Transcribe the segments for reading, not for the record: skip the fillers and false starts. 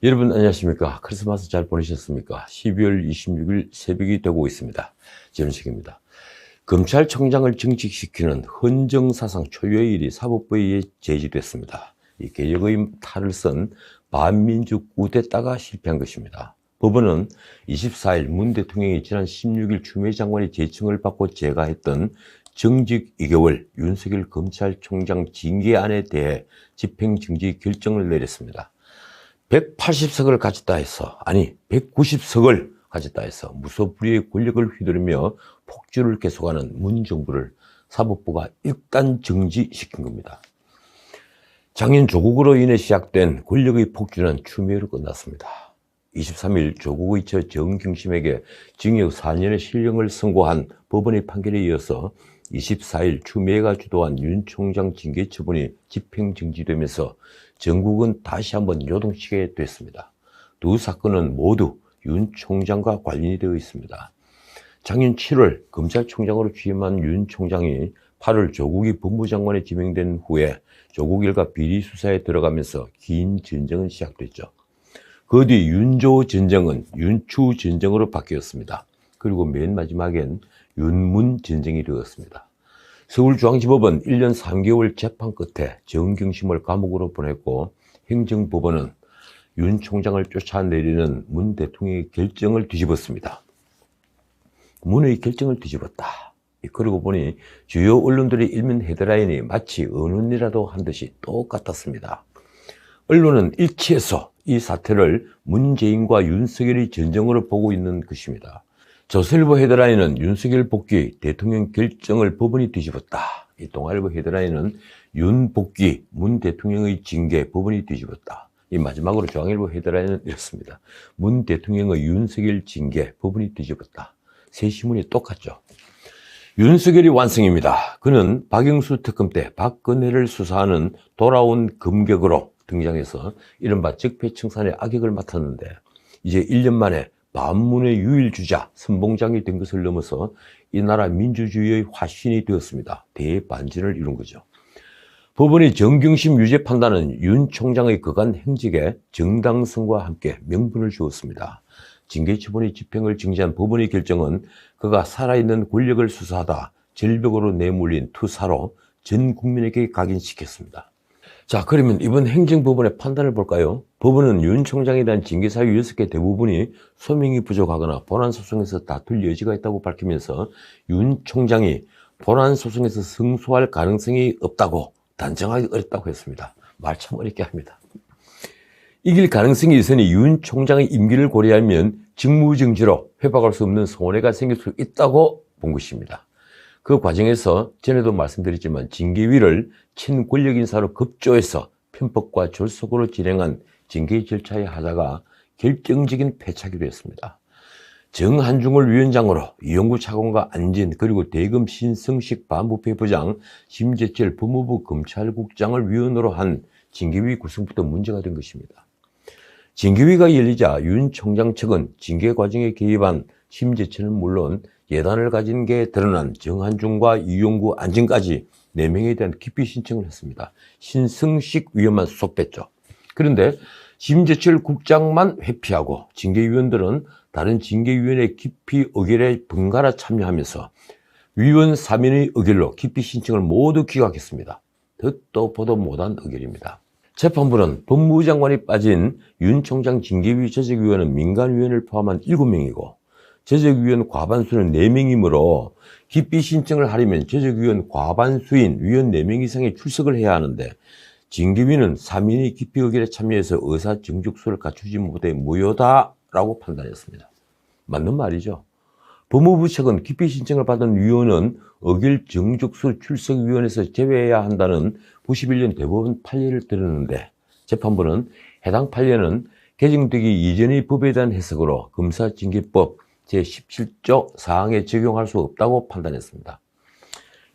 여러분 안녕하십니까? 크리스마스 잘 보내셨습니까? 12월 26일 새벽이 되고 있습니다. 전식입니다. 검찰총장을 정직시키는 헌정사상 초유의 일이 사법부에 제기됐습니다. 이 개혁의 탈을 쓴 반민주 쿠데타가 실패한 것입니다. 법원은 24일 문 대통령이 지난 16일 추미애 장관의 제청을 받고 제가했던 정직 2개월 윤석열 검찰총장 징계안에 대해 집행정지 결정을 내렸습니다. 180석을 가졌다 해서, 아니 190석을 가졌다 해서 무소불위의 권력을 휘두르며 폭주를 계속하는 문 정부를 사법부가 일단 정지시킨 겁니다. 작년 조국으로 인해 시작된 권력의 폭주는 추미애로 끝났습니다. 23일 조국의 처 정경심에게 징역 4년의 실형을 선고한 법원의 판결에 이어서 24일 추미애가 주도한 윤 총장 징계 처분이 집행정지되면서 전국은 다시 한번 요동치게 됐습니다. 두 사건은 모두 윤 총장과 관련이 되어 있습니다. 작년 7월 검찰총장으로 취임한 윤 총장이 8월 조국이 법무장관에 지명된 후에 조국 일가 비리 수사에 들어가면서 긴 전쟁은 시작됐죠. 그 뒤 윤조 전쟁은 윤추 전쟁으로 바뀌었습니다. 그리고 맨 마지막엔 윤문 전쟁이 되었습니다. 서울중앙지법은 1년 3개월 재판 끝에 정경심을 감옥으로 보냈고 행정법원은 윤 총장을 쫓아내리는 문 대통령의 결정을 뒤집었습니다. 문의 결정을 뒤집었다. 그러고 보니 주요 언론들의 일면 헤드라인이 마치 언론이라도 한 듯이 똑같았습니다. 언론은 일치해서 이 사태를 문재인과 윤석열의 전쟁으로 보고 있는 것입니다. 조선일보 헤드라인은 윤석열 복귀 대통령 결정을 법원이 뒤집었다. 이 동아일보 헤드라인은 윤 복귀 문 대통령의 징계 법원이 뒤집었다. 이 마지막으로 중앙일보 헤드라인은 이렇습니다. 문 대통령의 윤석열 징계 법원이 뒤집었다. 세 신문이 똑같죠. 윤석열이 완성입니다. 그는 박영수 특검 때 박근혜를 수사하는 돌아온 검객으로 등장해서 이른바 적폐청산의 악역을 맡았는데 이제 1년 만에 반문의 유일주자 선봉장이 된 것을 넘어서 이 나라 민주주의의 화신이 되었습니다. 대반전을 이룬 거죠. 법원의 정경심 유죄 판단은 윤 총장의 그간 행적에 정당성과 함께 명분을 주었습니다. 징계 처분의 집행을 정지한 법원의 결정은 그가 살아있는 권력을 수사하다 절벽으로 내몰린 투사로 전 국민에게 각인시켰습니다. 자, 그러면 이번 행정법원의 판단을 볼까요? 법원은 윤 총장에 대한 징계사유 6개 대부분이 소명이 부족하거나 본안소송에서 다툴 여지가 있다고 밝히면서 윤 총장이 본안소송에서 승소할 가능성이 없다고 단정하기 어렵다고 했습니다. 말 참 어렵게 합니다. 이길 가능성이 있으니 윤 총장의 임기를 고려하면 직무정지로 회복할 수 없는 손해가 생길 수 있다고 본 것입니다. 그 과정에서 전에도 말씀드렸지만 징계위를 친권력 인사로 급조해서 편법과 졸속으로 진행한 징계 절차의 하자가 결정적인 패착이 되었습니다. 정한중을 위원장으로 이용구 차관과 안진 그리고 대검 신성식 반부패 부장 심재철 법무부 검찰국장을 위원으로 한 징계위 구성부터 문제가 된 것입니다. 징계위가 열리자 윤 총장 측은 징계 과정에 개입한 심재철은 물론 예단을 가진 게 드러난 정한중과 이용구, 안진까지 4명에 대한 기피 신청을 했습니다. 신성식 위원만 수속됐죠. 그런데 심재철 국장만 회피하고 징계위원들은 다른 징계위원회 기피 의결에 번갈아 참여하면서 위원 3인의 의결로 기피 신청을 모두 기각했습니다. 듣도 보도 못한 의결입니다. 재판부는 법무부 장관이 빠진 윤 총장 징계위 조직위원은 민간위원을 포함한 7명이고 조직위원 과반수는 4명이므로 기피 신청을 하려면 조직위원 과반수인 위원 4명 이상이 출석을 해야 하는데 징계위는 3인이 기피 의결에 참여해서 의사 정족수를 갖추지 못해 무효다라고 판단했습니다. 맞는 말이죠. 법무부 측은 기피 신청을 받은 위원은 의결 정족수 출석위원회에서 제외해야 한다는 91년 대법원 판례를 들었는데 재판부는 해당 판례는 개정되기 이전의 법에 대한 해석으로 검사징계법 제17조 사항에 적용할 수 없다고 판단했습니다.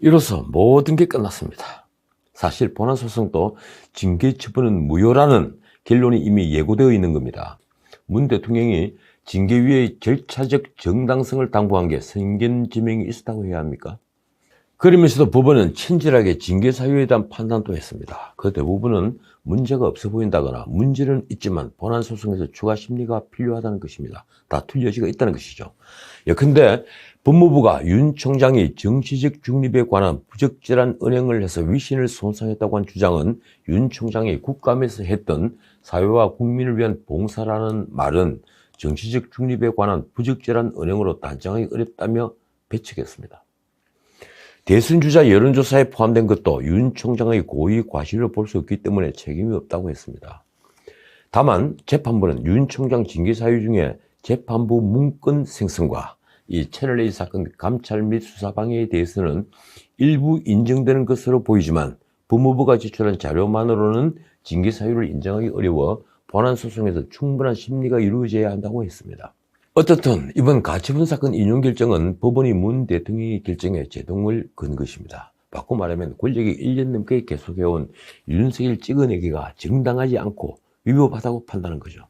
이로써 모든 게 끝났습니다. 사실 본안소송도 징계 처분은 무효라는 결론이 이미 예고되어 있는 겁니다. 문 대통령이 징계위의 절차적 정당성을 당부한 게 선견지명이 있었다고 해야 합니까? 그러면서도 법원은 친절하게 징계 사유에 대한 판단도 했습니다. 그 대부분은 문제가 없어 보인다거나 문제는 있지만 본안 소송에서 추가 심리가 필요하다는 것입니다. 다툴 여지가 있다는 것이죠. 예컨대 법무부가 윤 총장이 정치적 중립에 관한 부적절한 은행을 해서 위신을 손상했다고 한 주장은 윤 총장이 국감에서 했던 사회와 국민을 위한 봉사라는 말은 정치적 중립에 관한 부적절한 은행으로 단정하기 어렵다며 배척했습니다. 대선주자 여론조사에 포함된 것도 윤 총장의 고의 과실로 볼 수 없기 때문에 책임이 없다고 했습니다. 다만 재판부는 윤 총장 징계 사유 중에 재판부 문건 생성과 이 채널A 사건 감찰 및 수사 방해에 대해서는 일부 인정되는 것으로 보이지만 법무부가 제출한 자료만으로는 징계 사유를 인정하기 어려워 본안 소송에서 충분한 심리가 이루어져야 한다고 했습니다. 어떻든 이번 가처분 사건 인용 결정은 법원이 문 대통령의 결정에 제동을 건 것입니다. 바꿔 말하면 권력이 1년 넘게 계속해온 윤석열 찍어내기가 정당하지 않고 위법하다고 판단한 거죠.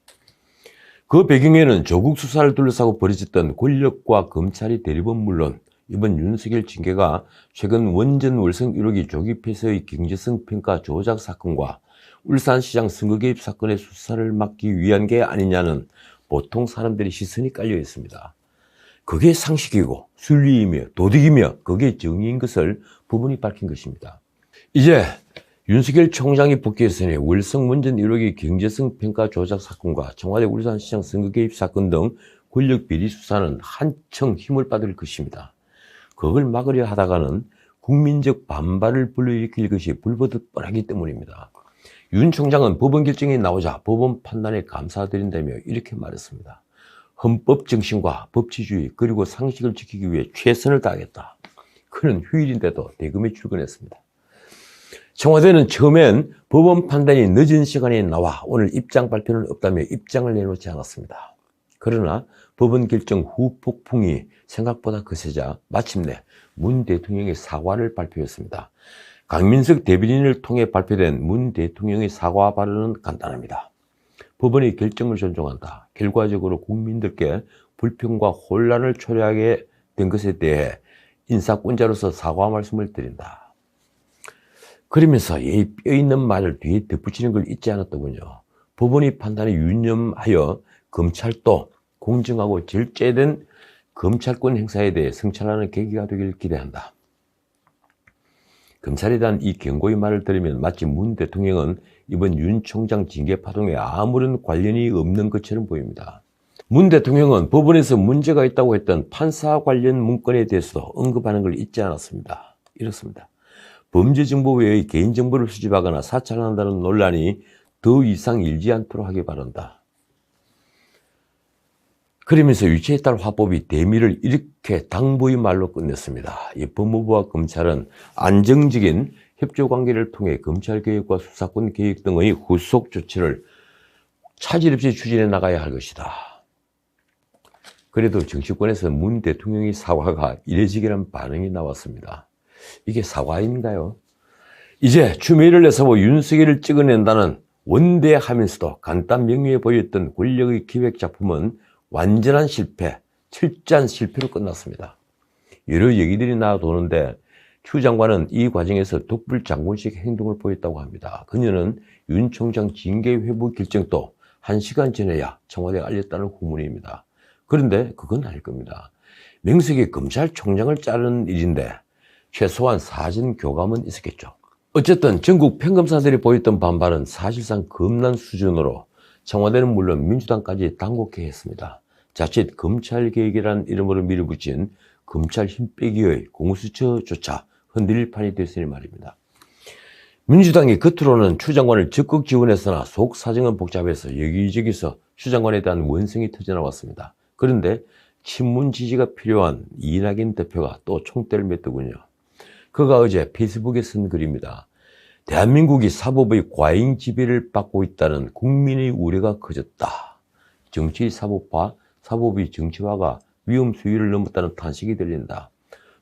그 배경에는 조국 수사를 둘러싸고 벌어졌던 권력과 검찰의 대립은 물론 이번 윤석열 징계가 최근 원전 월성 1호기 조기 폐쇄의 경제성 평가 조작 사건과 울산시장 선거 개입 사건의 수사를 막기 위한 게 아니냐는 보통 사람들의 시선이 깔려 있습니다. 그게 상식이고 순리이며 도덕이며 그게 정의인 것을 법원이 밝힌 것입니다. 이제 윤석열 총장이 복귀했으니 월성 원전 1호기 경제성 평가 조작 사건과 청와대 울산시장 선거 개입 사건 등 권력 비리 수사는 한층 힘을 받을 것입니다. 그걸 막으려 하다가는 국민적 반발을 불러일으킬 것이 불보듯 뻔하기 때문입니다. 윤 총장은 법원 결정이 나오자 법원 판단에 감사드린다며 이렇게 말했습니다. 헌법 정신과 법치주의 그리고 상식을 지키기 위해 최선을 다하겠다. 그는 휴일인데도 대검에 출근했습니다. 청와대는 처음엔 법원 판단이 늦은 시간에 나와 오늘 입장 발표는 없다며 입장을 내놓지 않았습니다. 그러나 법원 결정 후 폭풍이 생각보다 거세자 마침내 문 대통령의 사과를 발표했습니다. 강민석 대변인을 통해 발표된 문 대통령의 사과 발언은 간단합니다. 법원의 결정을 존중한다. 결과적으로 국민들께 불평과 혼란을 초래하게 된 것에 대해 인사권자로서 사과 말씀을 드린다. 그러면서 이 뼈있는 말을 뒤에 덧붙이는 걸 잊지 않았더군요. 법원의 판단에 유념하여 검찰도 공정하고 절제된 검찰권 행사에 대해 성찰하는 계기가 되길 기대한다. 검찰에 대한 이 경고의 말을 들으면 마치 문 대통령은 이번 윤 총장 징계 파동에 아무런 관련이 없는 것처럼 보입니다. 문 대통령은 법원에서 문제가 있다고 했던 판사 관련 문건에 대해서도 언급하는 걸 잊지 않았습니다. 이렇습니다. 범죄정보외의 개인정보를 수집하거나 사찰한다는 논란이 더 이상 일지 않도록 하기 바란다. 그러면서 유치에 따른 화법이 대미를 이렇게 당부의 말로 끝냈습니다. 이 법무부와 검찰은 안정적인 협조관계를 통해 검찰개혁과 수사권 개혁 등의 후속 조치를 차질 없이 추진해 나가야 할 것이다. 그래도 정치권에서 문 대통령의 사과가 이례적이라는 반응이 나왔습니다. 이게 사과인가요? 이제 추미애를 내세워 윤석열을 찍어낸다는 원대하면서도 간단 명료해 보였던 권력의 기획작품은 완전한 실패, 철저한 실패로 끝났습니다. 여러 얘기들이 나와도는데 추 장관은 이 과정에서 독불 장군식 행동을 보였다고 합니다. 그녀는 윤 총장 징계 회부 결정도 1시간 전에야 청와대에 알렸다는 후문입니다. 그런데 그건 아닐 겁니다. 명색이 검찰총장을 자르는 일인데 최소한 사전 교감은 있었겠죠. 어쨌든 전국 평검사들이 보였던 반발은 사실상 겁난 수준으로 청와대는 물론 민주당까지 당혹해 했습니다. 자칫 검찰개혁이라는 이름으로 밀어붙인 검찰 힘빼기의 공수처조차 흔들릴 판이 됐으니 말입니다. 민주당이 겉으로는 추 장관을 적극 지원했으나 속 사정은 복잡해서 여기저기서 추 장관에 대한 원성이 터져나왔습니다. 그런데 친문 지지가 필요한 이낙연 대표가 또 총대를 맸더군요. 그가 어제 페이스북에 쓴 글입니다. 대한민국이 사법의 과잉 지배를 받고 있다는 국민의 우려가 커졌다. 정치 사법화, 사법의 정치화가 위험 수위를 넘었다는 탄식이 들린다.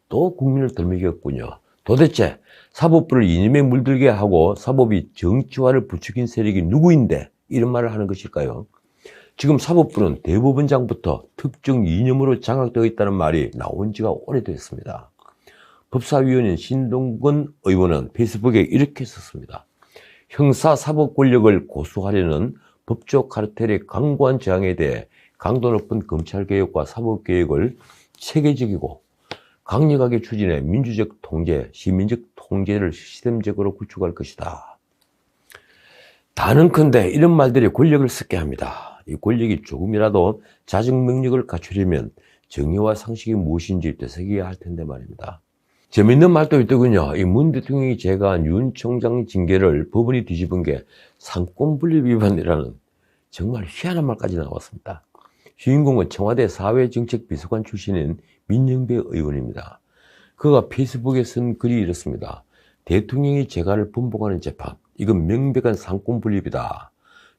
또 국민을 들먹였군요. 도대체 사법부를 이념에 물들게 하고 사법이 정치화를 부추긴 세력이 누구인데 이런 말을 하는 것일까요? 지금 사법부는 대법원장부터 특정 이념으로 장악되어 있다는 말이 나온 지가 오래됐습니다. 법사위원인 신동근 의원은 페이스북에 이렇게 썼습니다. 형사사법 권력을 고수하려는 법조 카르텔의 강고한 저항에 대해 강도 높은 검찰개혁과 사법개혁을 체계적이고 강력하게 추진해 민주적 통제, 시민적 통제를 시스템적으로 구축할 것이다. 단언컨대 이런 말들이 권력을 썩게 합니다. 이 권력이 조금이라도 자정명령을 갖추려면 정의와 상식이 무엇인지 되새겨야 할 텐데 말입니다. 재밌는 말도 있더군요. 이 문 대통령이 제거한 윤 총장 징계를 법원이 뒤집은 게 상권분립 위반이라는 정말 희한한 말까지 나왔습니다. 주인공은 청와대 사회정책비서관 출신인 민영배 의원입니다. 그가 페이스북에 쓴 글이 이렇습니다. 대통령이 재가를 번복하는 재판, 이건 명백한 상권분립이다.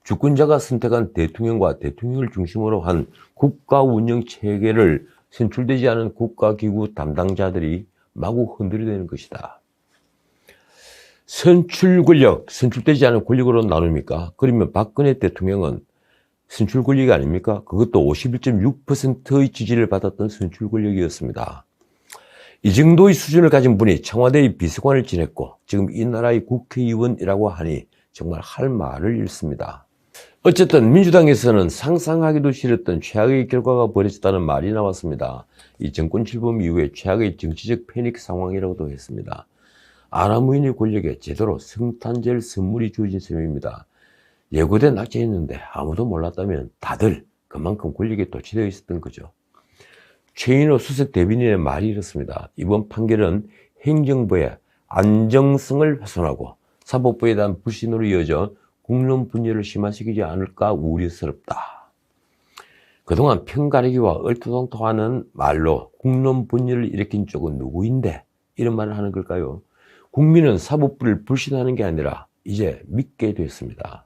주권자가 선택한 대통령과 대통령을 중심으로 한 국가 운영 체계를 선출되지 않은 국가기구 담당자들이 마구 흔들어대는 것이다. 선출 권력, 선출되지 않은 권력으로 나눕니까? 그러면 박근혜 대통령은 선출 권력이 아닙니까? 그것도 51.6%의 지지를 받았던 선출 권력이었습니다. 이 정도의 수준을 가진 분이 청와대의 비서관을 지냈고 지금 이 나라의 국회의원이라고 하니 정말 할 말을 잃습니다. 어쨌든 민주당에서는 상상하기도 싫었던 최악의 결과가 벌어졌다는 말이 나왔습니다. 이 정권 출범 이후에 최악의 정치적 패닉 상황이라고도 했습니다. 아나무인의 권력에 제대로 성탄절 선물이 주어진 셈입니다. 예고된 낙제였는데 아무도 몰랐다면 다들 그만큼 권력에 도취되어 있었던 거죠. 최인호 수석 대변인의 말이 이렇습니다. 이번 판결은 행정부의 안정성을 훼손하고 사법부에 대한 불신으로 이어져 국론 분열을 심화시키지 않을까 우려스럽다. 그동안 편가르기와 얼토당토하는 말로 국론 분열을 일으킨 쪽은 누구인데 이런 말을 하는 걸까요? 국민은 사법부를 불신하는 게 아니라 이제 믿게 됐습니다.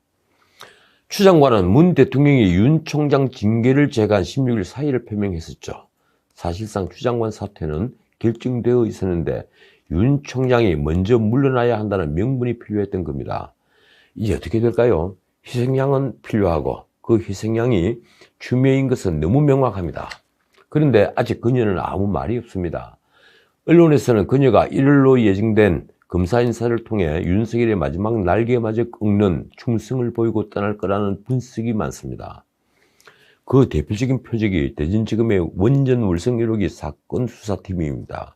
추 장관은 문 대통령이 윤 총장 징계를 제거한 16일 사의를 표명했었죠. 사실상 추 장관 사퇴는 결정되어 있었는데 윤 총장이 먼저 물러나야 한다는 명분이 필요했던 겁니다. 이제 어떻게 될까요? 희생양은 필요하고 그 희생양이 추미애인 것은 너무 명확합니다. 그런데 아직 그녀는 아무 말이 없습니다. 언론에서는 그녀가 1월로 예정된 검사 인사를 통해 윤석열의 마지막 날개마저 꺾는 충성을 보이고 떠날 거라는 분석이 많습니다. 그 대표적인 표적이 대전지검의 원전 월성 1호기 사건 수사팀입니다.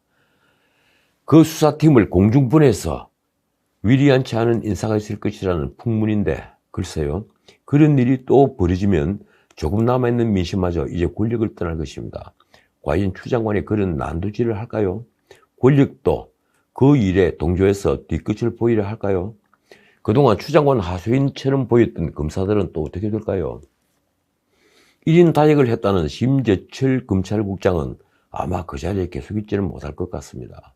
그 수사팀을 공중분해해서 위리안치 않은 인사가 있을 것이라는 풍문인데 글쎄요. 그런 일이 또 벌어지면 조금 남아있는 민심마저 이제 권력을 떠날 것입니다. 과연 추 장관이 그런 난도질을 할까요? 권력도 그 일에 동조해서 뒤끝을 보이려 할까요? 그동안 추 장관 하수인처럼 보였던 검사들은 또 어떻게 될까요? 1인 다역을 했다는 심재철 검찰국장은 아마 그 자리에 계속 있지는 못할 것 같습니다.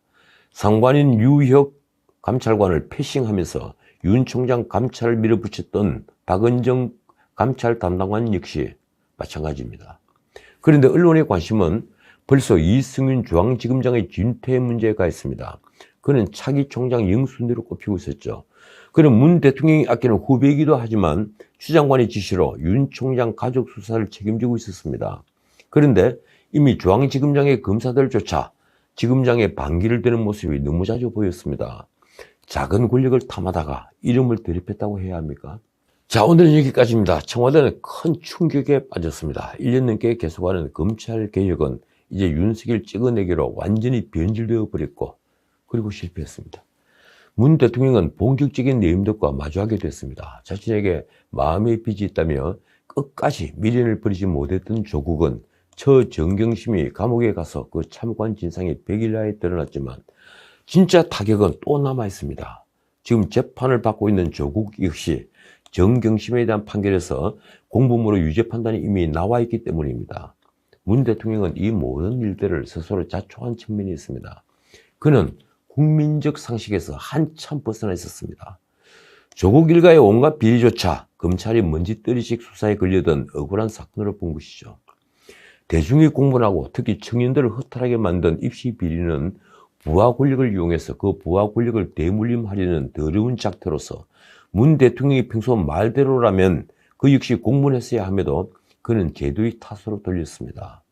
상관인 유혁 감찰관을 패싱하면서 윤 총장 감찰을 밀어붙였던 박은정 감찰 담당관 역시 마찬가지입니다. 그런데 언론의 관심은 벌써 이승윤 중앙지검장의 진퇴 문제에 가 있습니다. 그는 차기 총장 영순위로 꼽히고 있었죠. 그는 문 대통령이 아끼는 후배이기도 하지만 추 장관의 지시로 윤 총장 가족 수사를 책임지고 있었습니다. 그런데 이미 중앙지검장의 검사들조차 지검장의 반기를 드는 모습이 너무 자주 보였습니다. 작은 권력을 탐하다가 이름을 대립했다고 해야 합니까? 자, 오늘은 여기까지입니다. 청와대는 큰 충격에 빠졌습니다. 1년 넘게 계속하는 검찰개혁은 이제 윤석열 찍어내기로 완전히 변질되어 버렸고 그리고 실패했습니다. 문 대통령은 본격적인 내임덕과 마주하게 됐습니다. 자신에게 마음의 빚이 있다며 끝까지 미련을 버리지 못했던 조국은 처정경심이 감옥에 가서 그 참관 진상이 100일나에 드러났지만 진짜 타격은 또 남아 있습니다. 지금 재판을 받고 있는 조국 역시 정경심에 대한 판결에서 공범으로 유죄 판단이 이미 나와 있기 때문입니다. 문 대통령은 이 모든 일들을 스스로 자초한 측면이 있습니다. 그는 국민적 상식에서 한참 벗어나 있었습니다. 조국 일가의 온갖 비리조차 검찰이 먼지떨이식 수사에 걸려든 억울한 사건으로 본 것이죠. 대중이 공분하고 특히 청년들을 허탈하게 만든 입시 비리는 부하 권력을 이용해서 그 부하 권력을 대물림하려는 더러운 작태로서 문 대통령이 평소 말대로라면 그 역시 공문했어야 함에도 그는 제도의 탓으로 돌렸습니다.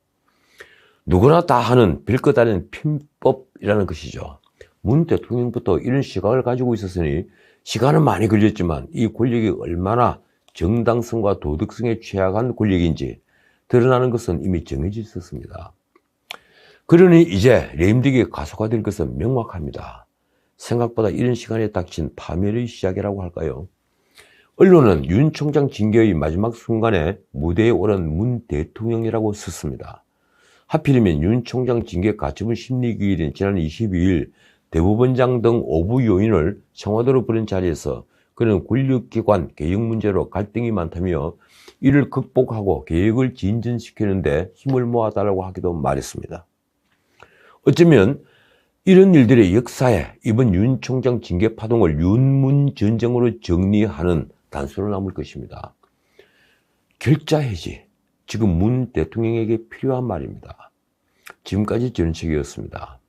누구나 다 하는 별것 아닌 편법이라는 것이죠. 문 대통령부터 이런 시각을 가지고 있었으니 시간은 많이 걸렸지만 이 권력이 얼마나 정당성과 도덕성에 취약한 권력인지 드러나는 것은 이미 정해져 있었습니다. 그러니 이제 레임덕이 가속화될 것은 명확합니다. 생각보다 이런 시간에 닥친 파멸의 시작이라고 할까요? 언론은 윤 총장 징계의 마지막 순간에 무대에 오른 문 대통령이라고 썼습니다. 하필이면 윤 총장 징계 가처분 심리기일인 지난 22일 대법원장 등 5부 요인을 청와대로 부른 자리에서 그는 권력기관 개혁 문제로 갈등이 많다며 이를 극복하고 개혁을 진전시키는데 힘을 모아달라고 하기도 말했습니다. 어쩌면 이런 일들의 역사에 이번 윤 총장 징계 파동을 윤문 전쟁으로 정리하는 단서로 남을 것입니다. 결자 해지, 지금 문 대통령에게 필요한 말입니다. 지금까지 전은책이었습니다.